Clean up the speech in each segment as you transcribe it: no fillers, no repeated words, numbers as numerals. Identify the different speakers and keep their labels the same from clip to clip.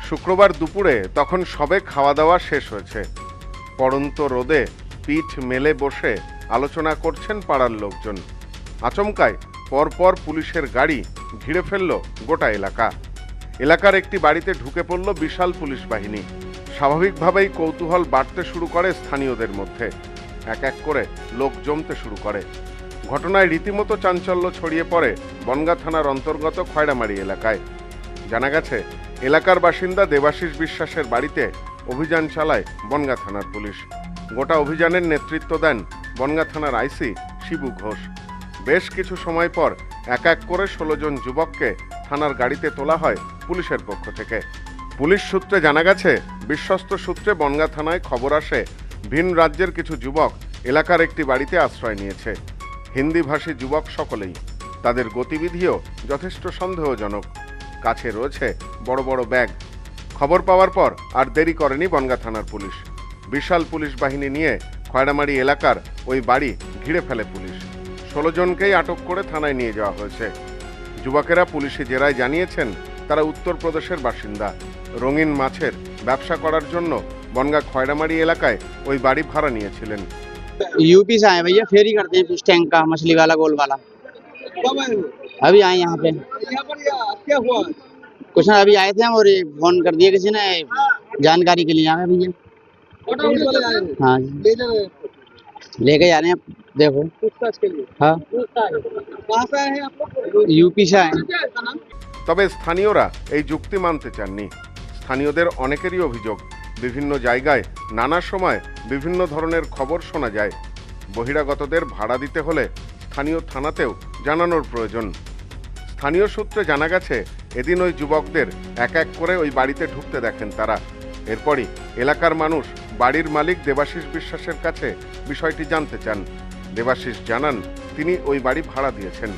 Speaker 1: শুক্রবার দুপুরে তখন সবে খাওয়া দাওয়া শেষ হয়েছে। পড়ন্ত রোদে পিঠ মেলে বসে আলোচনা করছেন পাড়ার লোকজন। আচমকায় পরপর পুলিশের গাড়ি ঘিরে ফেলল গোটা এলাকা। এলাকার একটি বাড়িতে ঢুকে পড়ল বিশাল পুলিশ বাহিনী। স্বাভাবিকভাবেই কৌতূহল বাড়তে শুরু করে স্থানীয়দের মধ্যে। এক এক করে লোক জমতে শুরু করে। ঘটনায় রীতিমতো চাঞ্চল্য ছড়িয়ে পড়ে বনগাঁ থানার অন্তর্গত খয়রামারি এলাকায়। জানা গেছে, এলাকার বাসিন্দা দেবাশিস বিশ্বাসের বাড়িতে অভিযান চালায় বনগাঁ থানার পুলিশ। গোটা অভিযানের নেতৃত্ব দেন বনগাঁ থানার আইসি শিবু ঘোষ। বেশ কিছু সময় পর এক এক করে 16 জন যুবককে থানার গাড়িতে তোলা হয় পুলিশের পক্ষ থেকে। পুলিশ সূত্রে জানা গেছে, বিশ্বস্ত সূত্রে বনগাঁ থানায় খবর আসে ভিন রাজ্যের কিছু যুবক এলাকার একটি বাড়িতে আশ্রয় নিয়েছে। হিন্দিভাষী যুবক সকলেই। তাদের গতিবিধিও যথেষ্ট সন্দেহজনক। কাছে রয়েছে বড় বড় ব্যাগ। খবর পাওয়ার পর আর দেরি করেনি বনগাঁ থানার পুলিশ। বিশাল পুলিশ বাহিনী নিয়ে খয়রামারি এলাকার ওই বাড়ি ঘিরে ফেলে পুলিশ। 16 জনকেই আটক করে থানায় নিয়ে যাওয়া হয়েছে। যুবকেরা পুলিশি জেরায় জানিয়েছেন, তারা উত্তরপ্রদেশের বাসিন্দা। রঙিন মাছের ব্যবসা করার জন্য বনগাঁ খয়রামারি এলাকায় ওই বাড়ি ভাড়া নিয়েছিলেন।
Speaker 2: यूपी से आए भैया, फेरी करते हैं फिश टैंक का, मछली वाला, गोल वाला।
Speaker 3: कब आए हो?
Speaker 2: अभी आए यहाँ पे।
Speaker 3: यहाँ पर क्या हुआ?
Speaker 2: कुछ ना, अभी आए थे हम और ये फोन कर दिया किसी ने जानकारी के लिए। आ गए भैया।
Speaker 3: पुलिस वाले आए हैं?
Speaker 2: हाँ जी,
Speaker 3: ले जा रहे हैं
Speaker 2: लेके जा रहे हैं। देखो,
Speaker 3: पूछताछ के लिए।
Speaker 2: हाँ,
Speaker 3: कहाँ से आए हैं आप लोग?
Speaker 2: यूपी से आए।
Speaker 1: তবে স্থানীয়রা এই যুক্তি মানতে চাননি। স্থানীয়দের অনেকেরই অভিযোগ, বিভিন্ন জায়গায় নানা সময় বিভিন্ন ধরনের খবর শোনা যায়। বহিরাগতদের ভাড়া দিতে হলে স্থানীয় থানাতেও জানানোর প্রয়োজন। স্থানীয় সূত্রে জানা গেছে, এদিন ওই যুবকদের এক এক করে ওই বাড়িতে ঢুকতে দেখেন তারা। এরপরই এলাকার মানুষ বাড়ির মালিক দেবাশিস বিশ্বাসের কাছে বিষয়টি জানতে চান। দেবাশিস জানান, তিনি ওই বাড়ি ভাড়া দিয়েছেন।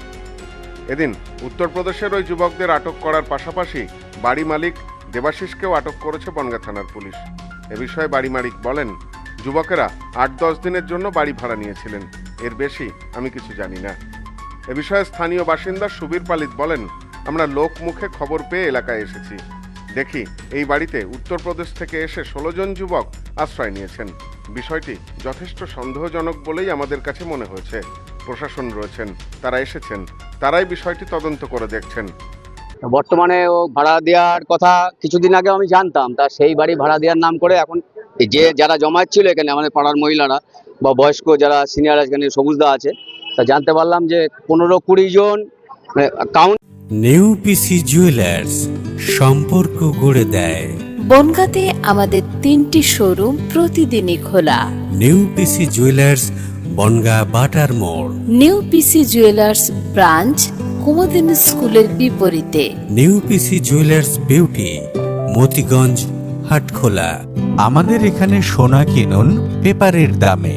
Speaker 1: এদিন উত্তরপ্রদেশের ওই যুবকদের আটক করার পাশাপাশি বাড়ি মালিক দেবাশিসকেও আটক করেছে বনগাঁ থানার পুলিশ। এ বিষয়ে বাড়ি মালিক বলেন, যুবকেরা 8-10 দিনের জন্য বাড়ি ভাড়া নিয়েছিলেন, এর বেশি আমি কিছু জানি না। এ বিষয়ে স্থানীয় বাসিন্দা সুবীর পালিত বলেন, আমরা লোক মুখে খবর পেয়ে এলাকায় এসেছি। দেখি এই বাড়িতে উত্তরপ্রদেশ থেকে এসে 16 জন যুবক আশ্রয় নিয়েছেন। বিষয়টি যথেষ্ট সন্দেহজনক বলেই আমাদের কাছে মনে হয়েছে। প্রশাসন রয়েছেন, তারা এসেছেন, তারাই বিষয়টি তদন্ত করে দেখছেন।
Speaker 2: বর্তমানে ও ভাড়া দেওয়ার কথা কিছুদিন আগে আমি জানতাম, তা সেই বাড়ি ভাড়া দেওয়ার নাম করে এখন এই যে যারা জমায়েত ছিল এখানে, আমাদের পাড়ার মহিলারা বা বয়স্ক যারা সিনিয়র এখানে সবুজদা আছে, তা জানতে পারলাম যে 15-20 জন কাউন্ট।
Speaker 4: নিউ পিসি জুয়েলার্স, সম্পর্ক গড়ে দেয়।
Speaker 5: বনগাঁতে আমাদের 3টি শোরুম প্রতিদিনই খোলা।
Speaker 4: নিউ পিসি জুয়েলার্স, বনগাঁ বাটার মোড়।
Speaker 5: New PC Jewellers branch Kumudini স্কুলের বিপরীতে।
Speaker 4: New PC Jewellers beauty, Motiganj, Hatkhola.
Speaker 6: আমাদের এখানে সোনা কিনুন পেপারের দামে।